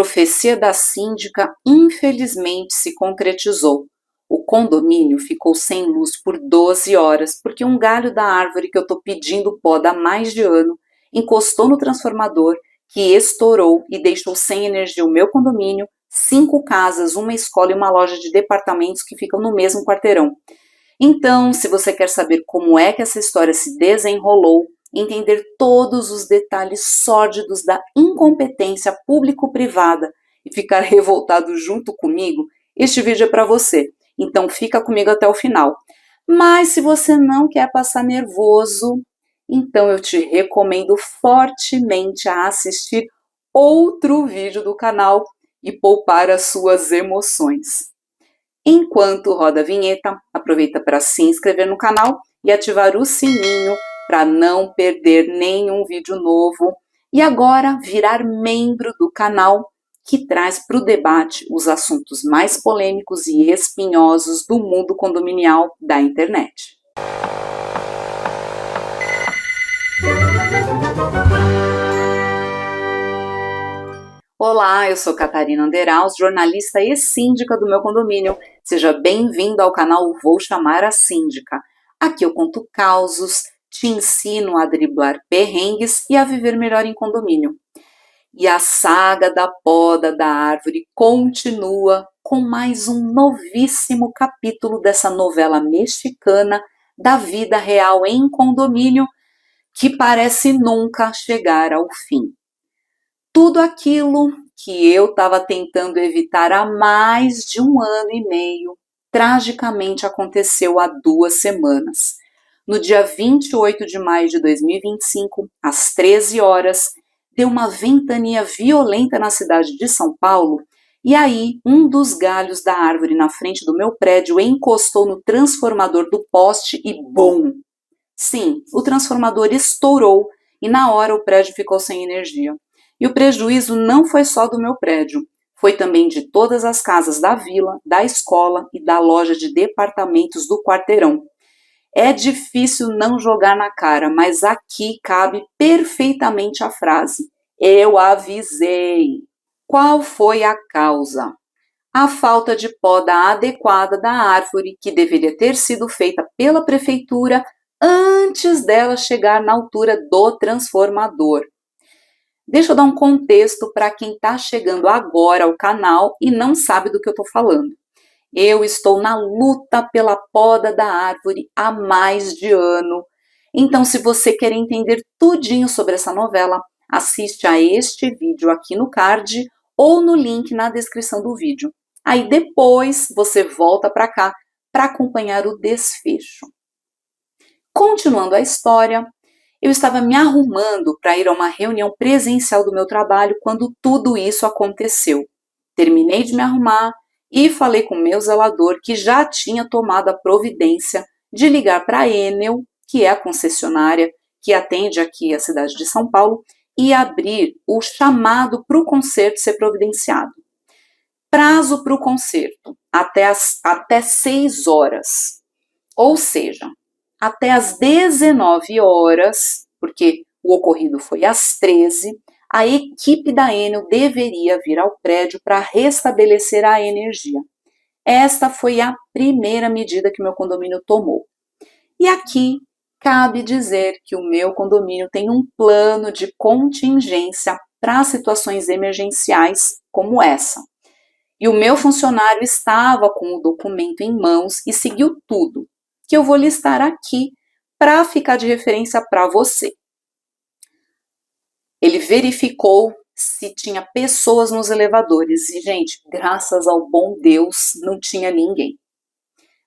profecia da síndica infelizmente se concretizou. O condomínio ficou sem luz por 12 horas porque um galho da árvore que eu estou pedindo poda há mais de ano encostou no transformador que estourou e deixou sem energia o meu condomínio, 5 casas, uma escola e uma loja de departamentos que ficam no mesmo quarteirão. Então, se você quer saber como é que essa história se desenrolou, entender todos os detalhes sórdidos da incompetência público-privada e ficar revoltado junto comigo, este vídeo é para você. Então fica comigo até o final. Mas se você não quer passar nervoso, então eu te recomendo fortemente a assistir outro vídeo do canal e poupar as suas emoções. Enquanto roda a vinheta, aproveita para se inscrever no canal e ativar o sininho para não perder nenhum vídeo novo. E agora virar membro do canal que traz para o debate os assuntos mais polêmicos e espinhosos do mundo condominial da internet. Olá, eu sou Catarina Anderaus, jornalista e síndica do meu condomínio. Seja bem-vindo ao canal Vou Chamar a Síndica. Aqui eu conto causos, te ensino a driblar perrengues e a viver melhor em condomínio. E a saga da poda da árvore continua com mais um novíssimo capítulo dessa novela mexicana da vida real em condomínio que parece nunca chegar ao fim. Tudo aquilo que eu estava tentando evitar há mais de 1 ano e meio, tragicamente aconteceu há 2 semanas. No dia 28 de maio de 2025, às 13 horas, deu uma ventania violenta na cidade de São Paulo e aí um dos galhos da árvore na frente do meu prédio encostou no transformador do poste e BUM! Sim, o transformador estourou e na hora o prédio ficou sem energia. E o prejuízo não foi só do meu prédio, foi também de todas as casas da vila, da escola e da loja de departamentos do quarteirão. É difícil não jogar na cara, mas aqui cabe perfeitamente a frase: eu avisei. Qual foi a causa? A falta de poda adequada da árvore, que deveria ter sido feita pela prefeitura antes dela chegar na altura do transformador. Deixa eu dar um contexto para quem está chegando agora ao canal e não sabe do que eu estou falando. Eu estou na luta pela poda da árvore há mais de ano. Então, se você quer entender tudinho sobre essa novela, assiste a este vídeo aqui no card ou no link na descrição do vídeo. Aí depois você volta para cá para acompanhar o desfecho. Continuando a história, eu estava me arrumando para ir a uma reunião presencial do meu trabalho quando tudo isso aconteceu. Terminei de me arrumar e falei com o meu zelador que já tinha tomado a providência de ligar para a Enel, que é a concessionária que atende aqui a cidade de São Paulo, e abrir o chamado para o conserto ser providenciado. Prazo para o conserto, até 6 horas. Ou seja, até às 19 horas, porque o ocorrido foi às 13, a equipe da Enel deveria vir ao prédio para restabelecer a energia. Esta foi a primeira medida que meu condomínio tomou. E aqui cabe dizer que o meu condomínio tem um plano de contingência para situações emergenciais como essa. E o meu funcionário estava com o documento em mãos e seguiu tudo, que eu vou listar aqui para ficar de referência para você. Ele verificou se tinha pessoas nos elevadores e, gente, graças ao bom Deus, não tinha ninguém.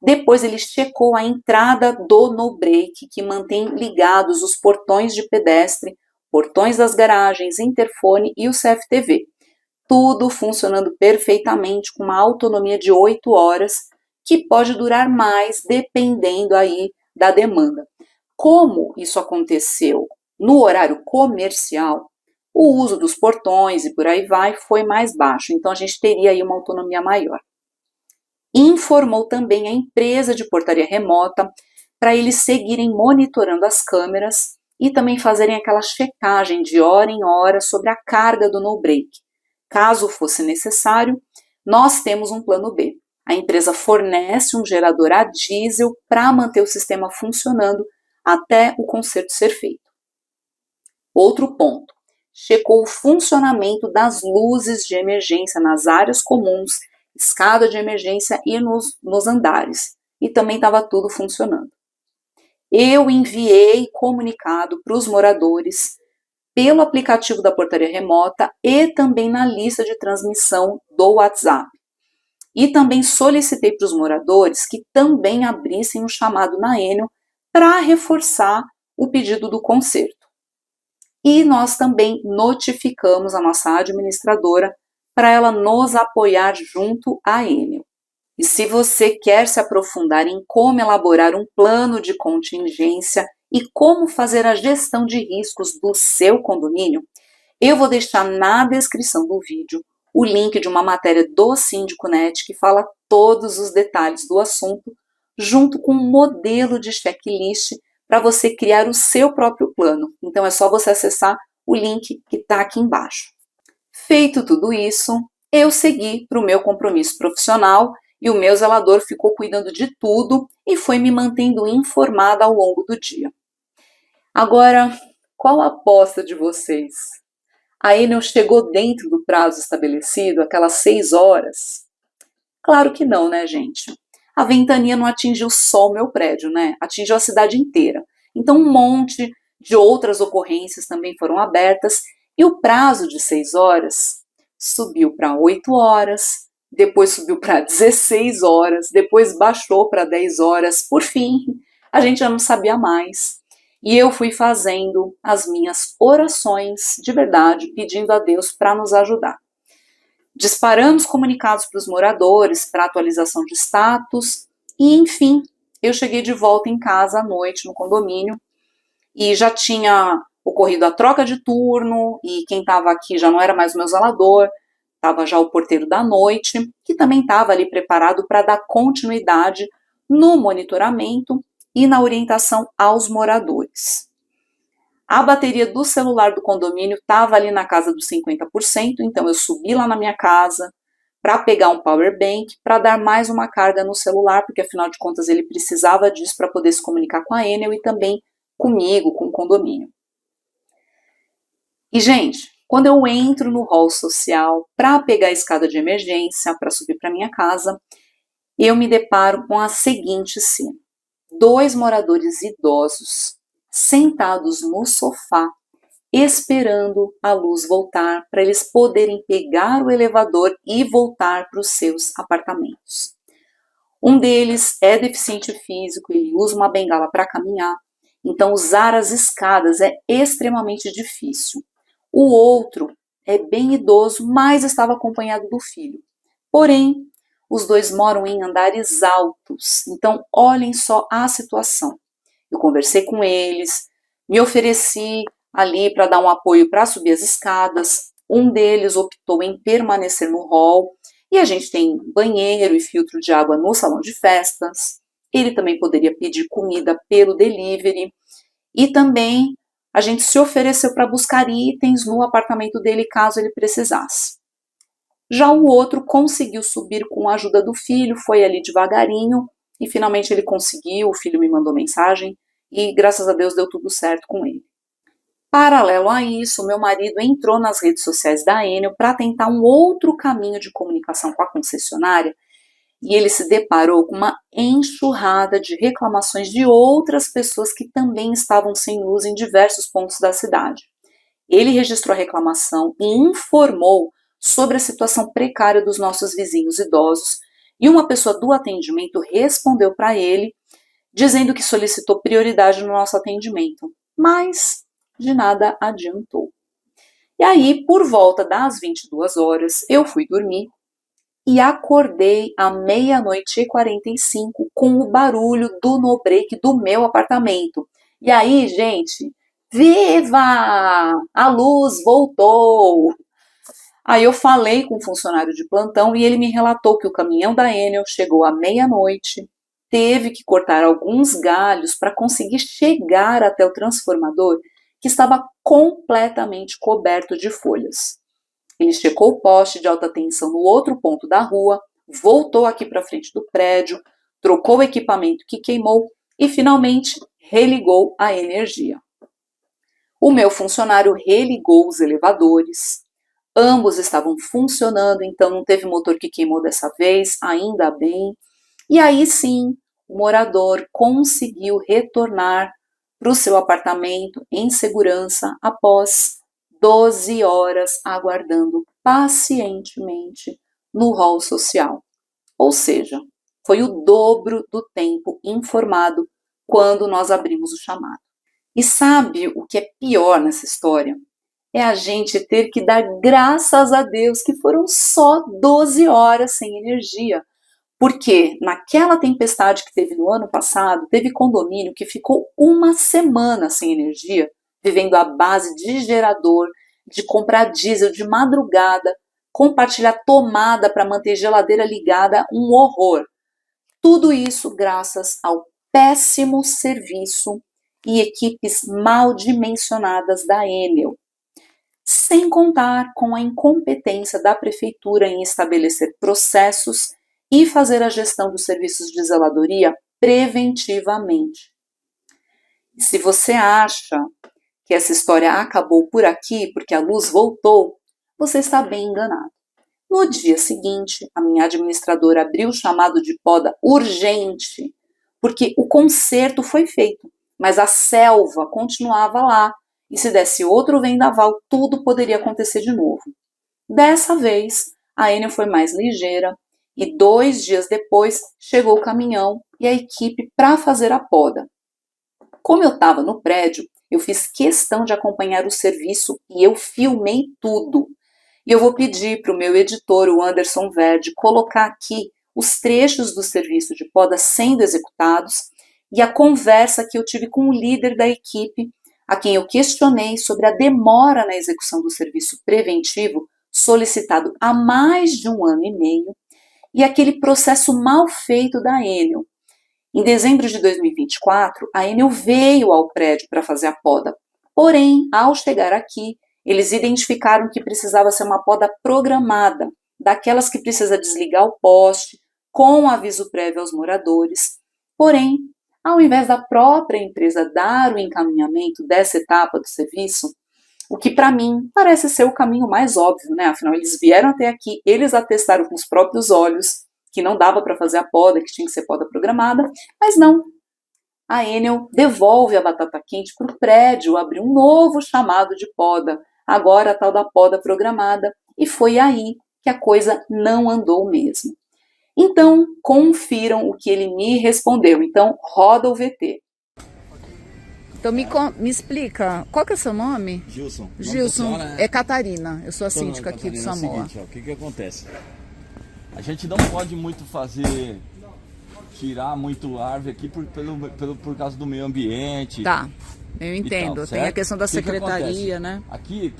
Depois ele checou a entrada do no-break, que mantém ligados os portões de pedestre, portões das garagens, interfone e o CFTV. Tudo funcionando perfeitamente com uma autonomia de 8 horas, que pode durar mais dependendo aí da demanda. Como isso aconteceu no horário comercial, o uso dos portões e por aí vai foi mais baixo, então a gente teria aí uma autonomia maior. Informou também a empresa de portaria remota para eles seguirem monitorando as câmeras e também fazerem aquela checagem de hora em hora sobre a carga do no-break. caso fosse necessário, nós temos um plano B. A empresa fornece um gerador a diesel para manter o sistema funcionando até o conserto ser feito. Outro ponto, checou o funcionamento das luzes de emergência nas áreas comuns, escada de emergência e nos andares. E também estava tudo funcionando. Eu enviei comunicado para os moradores pelo aplicativo da portaria remota e também na lista de transmissão do WhatsApp. E também solicitei para os moradores que também abrissem um chamado na Enel para reforçar o pedido do conserto. E nós também notificamos a nossa administradora para ela nos apoiar junto à Enel. E se você quer se aprofundar em como elaborar um plano de contingência e como fazer a gestão de riscos do seu condomínio, eu vou deixar na descrição do vídeo o link de uma matéria do Síndico Net que fala todos os detalhes do assunto, junto com um modelo de checklist para você criar o seu próprio plano. Então é só você acessar o link que está aqui embaixo. Feito tudo isso, eu segui para o meu compromisso profissional e o meu zelador ficou cuidando de tudo e foi me mantendo informada ao longo do dia. Agora, qual a aposta de vocês? A Enel chegou dentro do prazo estabelecido, aquelas 6 horas? Claro que não, né, gente? A ventania não atingiu só o meu prédio, né? Atingiu a cidade inteira. Então, um monte de outras ocorrências também foram abertas e o prazo de 6 horas subiu para 8 horas, depois subiu para 16 horas, depois baixou para 10 horas. Por fim, a gente já não sabia mais. E eu fui fazendo as minhas orações de verdade, pedindo a Deus para nos ajudar. Disparamos comunicados para os moradores, para atualização de status, e enfim, eu cheguei de volta em casa à noite no condomínio, e já tinha ocorrido a troca de turno, e quem estava aqui já não era mais o meu zelador, estava já o porteiro da noite, que também estava ali preparado para dar continuidade no monitoramento e na orientação aos moradores. A bateria do celular do condomínio estava ali na casa dos 50%, então eu subi lá na minha casa para pegar um power bank, para dar mais uma carga no celular, porque afinal de contas ele precisava disso para poder se comunicar com a Enel e também comigo, com o condomínio. E, gente, quando eu entro no hall social para pegar a escada de emergência, para subir para minha casa, eu me deparo com a seguinte cena. 2 moradores idosos sentados no sofá, esperando a luz voltar para eles poderem pegar o elevador e voltar para os seus apartamentos. Um deles é deficiente físico, ele usa uma bengala para caminhar, então usar as escadas é extremamente difícil. O outro é bem idoso, mas estava acompanhado do filho. Porém, os 2 moram em andares altos, então olhem só a situação. Eu conversei com eles, me ofereci ali para dar um apoio para subir as escadas. Um deles optou em permanecer no hall e a gente tem banheiro e filtro de água no salão de festas. Ele também poderia pedir comida pelo delivery e também a gente se ofereceu para buscar itens no apartamento dele caso ele precisasse. Já o outro conseguiu subir com a ajuda do filho, foi ali devagarinho e finalmente ele conseguiu, o filho me mandou mensagem e graças a Deus deu tudo certo com ele. Paralelo a isso, meu marido entrou nas redes sociais da Enel para tentar um outro caminho de comunicação com a concessionária e ele se deparou com uma enxurrada de reclamações de outras pessoas que também estavam sem luz em diversos pontos da cidade. Ele registrou a reclamação e informou sobre a situação precária dos nossos vizinhos idosos e uma pessoa do atendimento respondeu para ele dizendo que solicitou prioridade no nosso atendimento, mas de nada adiantou. E aí, por volta das 22 horas, eu fui dormir e acordei à 00h45 com o barulho do no-break do meu apartamento. E aí, gente, viva! A luz voltou! Aí eu falei com o funcionário de plantão e ele me relatou que o caminhão da Enel chegou à meia-noite, teve que cortar alguns galhos para conseguir chegar até o transformador, que estava completamente coberto de folhas. Ele checou o poste de alta tensão no outro ponto da rua, voltou aqui para frente do prédio, trocou o equipamento que queimou e finalmente religou a energia. O meu funcionário religou os elevadores. Ambos estavam funcionando, então não teve motor que queimou dessa vez, ainda bem. E aí sim, o morador conseguiu retornar para o seu apartamento em segurança após 12 horas aguardando pacientemente no hall social. Ou seja, foi o dobro do tempo informado quando nós abrimos o chamado. E sabe o que é pior nessa história? É a gente ter que dar graças a Deus que foram só 12 horas sem energia. Porque naquela tempestade que teve no ano passado, teve condomínio que ficou uma semana sem energia, vivendo à base de gerador, de comprar diesel de madrugada, compartilhar tomada para manter geladeira ligada, um horror. Tudo isso graças ao péssimo serviço e equipes mal dimensionadas da Enel. Sem contar com a incompetência da prefeitura em estabelecer processos e fazer a gestão dos serviços de zeladoria preventivamente. E se você acha que essa história acabou por aqui, porque a luz voltou, você está bem enganado. No dia seguinte, a minha administradora abriu o chamado de poda urgente, porque o conserto foi feito, mas a selva continuava lá, e se desse outro vendaval, tudo poderia acontecer de novo. Dessa vez, a Enel foi mais ligeira, e 2 dias depois chegou o caminhão e a equipe para fazer a poda. Como eu estava no prédio, eu fiz questão de acompanhar o serviço e eu filmei tudo. E eu vou pedir para o meu editor, o Anderson Verde, colocar aqui os trechos do serviço de poda sendo executados e a conversa que eu tive com o líder da equipe, a quem eu questionei sobre a demora na execução do serviço preventivo solicitado há mais de 1 ano e meio e aquele processo mal feito da Enel. Em dezembro de 2024, a Enel veio ao prédio para fazer a poda. Porém, ao chegar aqui, eles identificaram que precisava ser uma poda programada, daquelas que precisa desligar o poste, com aviso prévio aos moradores. Porém, ao invés da própria empresa dar o encaminhamento dessa etapa do serviço, o que para mim parece ser o caminho mais óbvio, né? Afinal, eles vieram até aqui, eles atestaram com os próprios olhos que não dava para fazer a poda, que tinha que ser poda programada, mas não. A Enel devolve a batata quente para o prédio, abriu um novo chamado de poda, agora a tal da poda programada, e foi aí que a coisa não andou mesmo. Então, confiram o que ele me respondeu. Então, roda o VT. Então me explica, qual que é o seu nome? Gilson. Gilson, é Catarina, eu sou a síndica aqui do Samoa. É o seguinte, ó, o que acontece? A gente não pode muito tirar muito árvore aqui por causa do meio ambiente. Tá, eu entendo, tem a questão da secretaria, né? Aqui,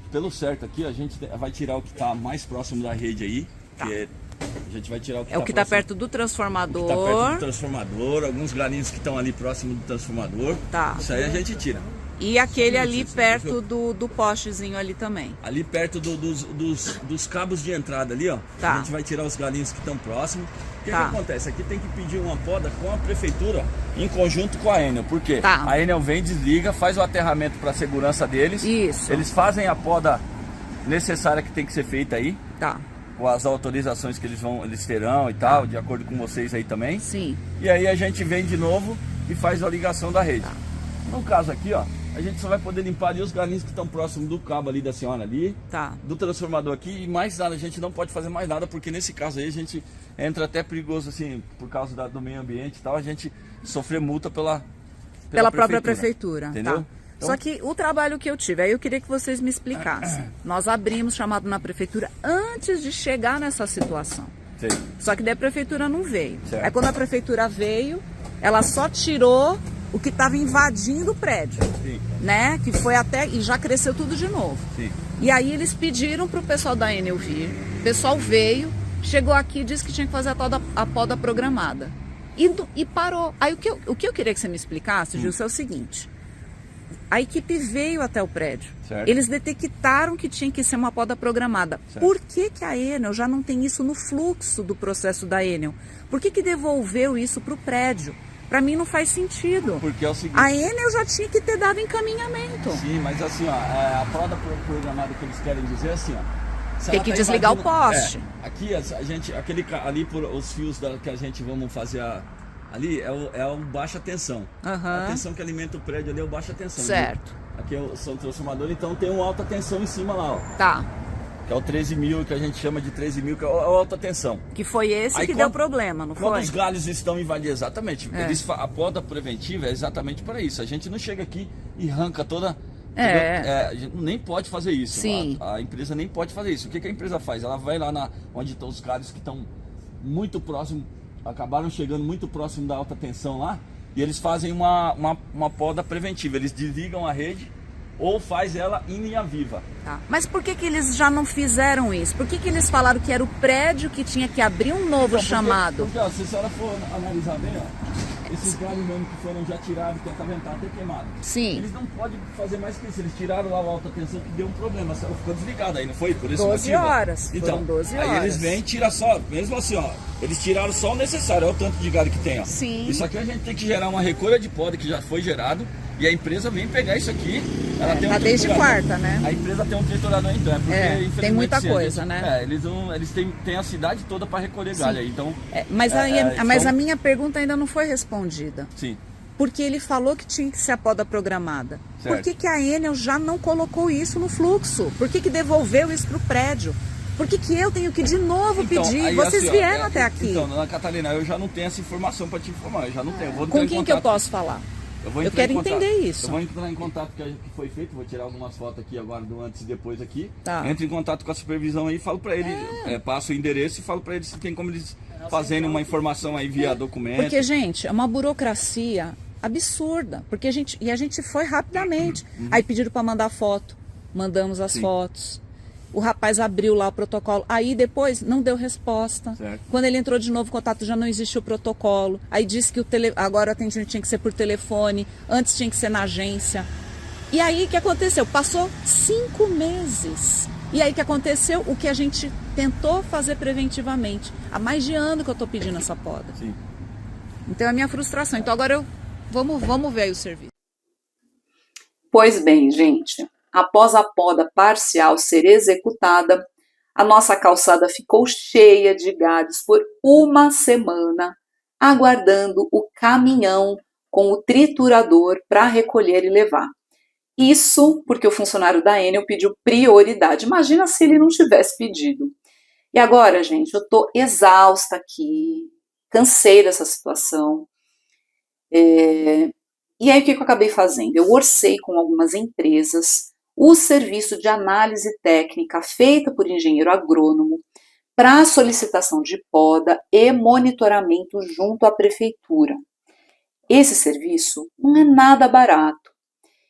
pelo certo aqui, a gente vai tirar o que está mais próximo da rede aí, que a gente vai tirar o que está perto do transformador. O que está perto do transformador, alguns galinhos que estão ali próximo do transformador. Tá. Isso aí a gente tira. E aquele ali perto do postezinho ali também. Ali perto dos cabos de entrada ali, ó. Tá. A gente vai tirar os galinhos que estão próximos. O que acontece? Aqui tem que pedir uma poda com a prefeitura em conjunto com a Enel. Por quê? Tá. A Enel vem, desliga, faz o aterramento para a segurança deles. Isso. Eles fazem a poda necessária que tem que ser feita aí. Tá. Com as autorizações que eles terão e tal, de acordo com vocês aí também. Sim. E aí a gente vem de novo e faz a ligação da rede. No caso aqui, ó, a gente só vai poder limpar ali os galinhos que estão próximos do cabo ali da senhora ali, do transformador aqui, e mais nada, a gente não pode fazer mais nada, porque nesse caso aí a gente entra até perigoso, assim, por causa do meio ambiente e tal, a gente sofrer multa pela própria prefeitura. Entendeu? Tá. Então, só que o trabalho que eu tive, aí eu queria que vocês me explicassem. Nós abrimos chamado na prefeitura antes de chegar nessa situação. Sim. Só que daí a prefeitura não veio. Certo. Aí quando a prefeitura veio, ela só tirou o que estava invadindo o prédio. Sim. Né? Que foi até... E já cresceu tudo de novo. Sim. E aí eles pediram para o pessoal da Enel vir. O pessoal veio, chegou aqui e disse que tinha que fazer a poda programada. E parou. Aí o que eu queria que você me explicasse, Gilson, é o seguinte... A equipe veio até o prédio. Certo. Eles detectaram que tinha que ser uma poda programada. Certo. Por que a Enel já não tem isso no fluxo do processo da Enel? Por que devolveu isso para o prédio? Para mim não faz sentido. Porque é o seguinte... A Enel já tinha que ter dado encaminhamento. Sim, mas assim, ó, a poda programada que eles querem dizer assim, ó... Tem que desligar o poste. Aqui, a gente, ali por os fios que a gente vamos fazer ali é o baixa tensão. A tensão que alimenta o prédio ali é o baixa tensão. Certo. Aqui são transformadores, então tem uma alta tensão em cima lá, ó. Tá. Que é o 13.000, que a gente chama de 13.000, que é a alta tensão. Que foi esse que deu problema, não foi? Quando os galhos estão invadindo, exatamente. A poda preventiva é exatamente para isso. A gente não chega aqui e arranca toda... a gente nem pode fazer isso. Sim. A empresa nem pode fazer isso. O que a empresa faz? Ela vai lá onde estão os galhos que estão muito próximos, acabaram chegando muito próximo da alta tensão lá, e eles fazem uma poda preventiva. Eles desligam a rede ou faz ela em linha viva. Tá. Mas por que eles já não fizeram isso? Por que eles falaram que era o prédio que tinha que abrir um novo chamado? Porque, ó, se a senhora for analisar bem, ó, esses galhos mesmo que foram já tirados, que tá até queimado. Sim. Eles não podem fazer mais que isso. Eles tiraram lá a alta tensão que deu um problema. Ela ficou desligada aí, não foi? Por esse 12 motivo. horas. Então, foram 12 horas. aí eles vêm e tiram só, mesmo assim, ó. Eles tiraram só o necessário, olha o tanto de galho que tem, ó. Sim. Isso aqui a gente tem que gerar uma recolha de poda que já foi gerado. E a empresa vem pegar isso aqui. Ela tem tá desde quarta, né? A empresa tem um triturador, então. É porque, infelizmente, tem muita coisa, né? Eles têm a cidade toda para recolher galho aí, então... Mas a minha pergunta ainda não foi respondida. Sim. Porque ele falou que tinha que ser a poda programada. Certo. Por que a Enel já não colocou isso no fluxo? Por que devolveu isso para o prédio? Por que eu tenho que de novo pedir? Aí, Vocês assim, vieram até aqui. Então, dona Catalina, eu já não tenho essa informação para te informar. Eu já não tenho. Com quem que eu posso falar? Eu quero entender isso. Eu vou entrar em contato com o que foi feito, vou tirar algumas fotos aqui agora do antes e depois aqui. Tá. Entro em contato com a supervisão aí e falo para ele, passo o endereço e falo para eles se tem como eles fazerem uma informação aí via documento. Porque, gente, é uma burocracia absurda. Porque a gente foi rapidamente. Aí pediram para mandar foto, mandamos as fotos. O rapaz abriu lá o protocolo, aí depois não deu resposta. Certo. Quando ele entrou de novo em contato, já não existe o protocolo. Aí disse que agora o atendimento tinha que ser por telefone, antes tinha que ser na agência. E aí o que aconteceu? Passou 5 meses. E aí o que aconteceu? O que a gente tentou fazer preventivamente. Há mais de ano que eu estou pedindo essa poda. Sim. Então é a minha frustração. Então agora vamos ver aí o serviço. Pois bem, gente. Após a poda parcial ser executada, a nossa calçada ficou cheia de galhos por uma semana, aguardando o caminhão com o triturador para recolher e levar. Isso porque o funcionário da Enel pediu prioridade. Imagina se ele não tivesse pedido. E agora, gente, eu estou exausta aqui, cansei dessa situação. E aí o que eu acabei fazendo? Eu orcei com algumas empresas o serviço de análise técnica feita por engenheiro agrônomo para solicitação de poda e monitoramento junto à prefeitura. Esse serviço não é nada barato.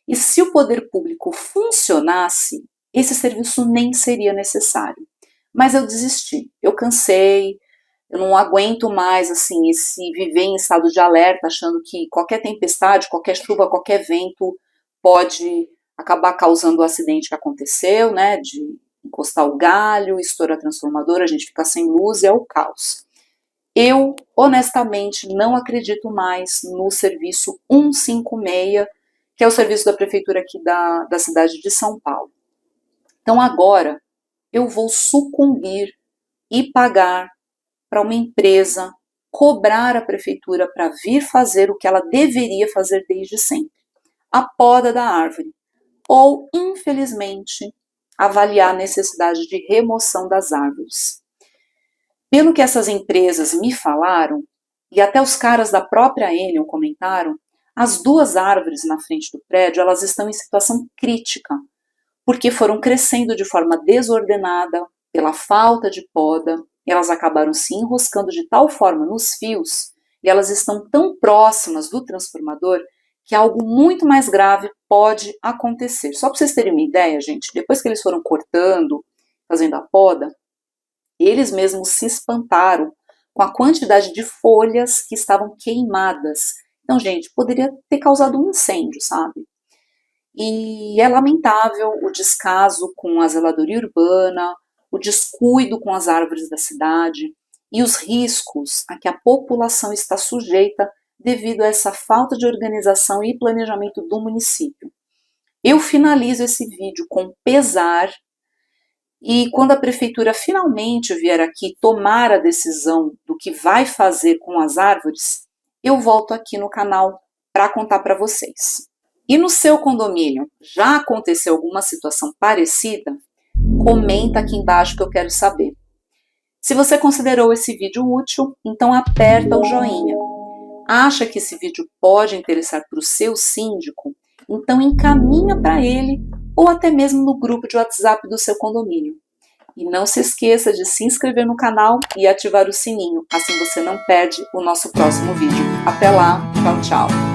E se o poder público funcionasse, esse serviço nem seria necessário. Mas eu desisti, eu cansei, eu não aguento mais assim esse viver em estado de alerta, achando que qualquer tempestade, qualquer chuva, qualquer vento pode acabar causando o acidente que aconteceu, né, de encostar o galho, estourar a transformadora, a gente fica sem luz, é o caos. Eu, honestamente, não acredito mais no serviço 156, que é o serviço da prefeitura aqui da cidade de São Paulo. Então agora eu vou sucumbir e pagar para uma empresa cobrar a prefeitura para vir fazer o que ela deveria fazer desde sempre, a poda da árvore. Ou, infelizmente, avaliar a necessidade de remoção das árvores. Pelo que essas empresas me falaram, e até os caras da própria Enel comentaram, as 2 árvores na frente do prédio, elas estão em situação crítica, porque foram crescendo de forma desordenada, pela falta de poda, elas acabaram se enroscando de tal forma nos fios, e elas estão tão próximas do transformador, que algo muito mais grave pode acontecer. Só para vocês terem uma ideia, gente, depois que eles foram cortando, fazendo a poda, eles mesmos se espantaram com a quantidade de folhas que estavam queimadas. Então, gente, poderia ter causado um incêndio, sabe? E é lamentável o descaso com a zeladoria urbana, o descuido com as árvores da cidade e os riscos a que a população está sujeita devido a essa falta de organização e planejamento do município. Eu finalizo esse vídeo com pesar e quando a prefeitura finalmente vier aqui tomar a decisão do que vai fazer com as árvores, eu volto aqui no canal para contar para vocês. E no seu condomínio, já aconteceu alguma situação parecida? Comenta aqui embaixo que eu quero saber. Se você considerou esse vídeo útil, então aperta o joinha. Acha que esse vídeo pode interessar para o seu síndico? Então encaminha para ele ou até mesmo no grupo de WhatsApp do seu condomínio. E não se esqueça de se inscrever no canal e ativar o sininho, assim você não perde o nosso próximo vídeo. Até lá, tchau, tchau!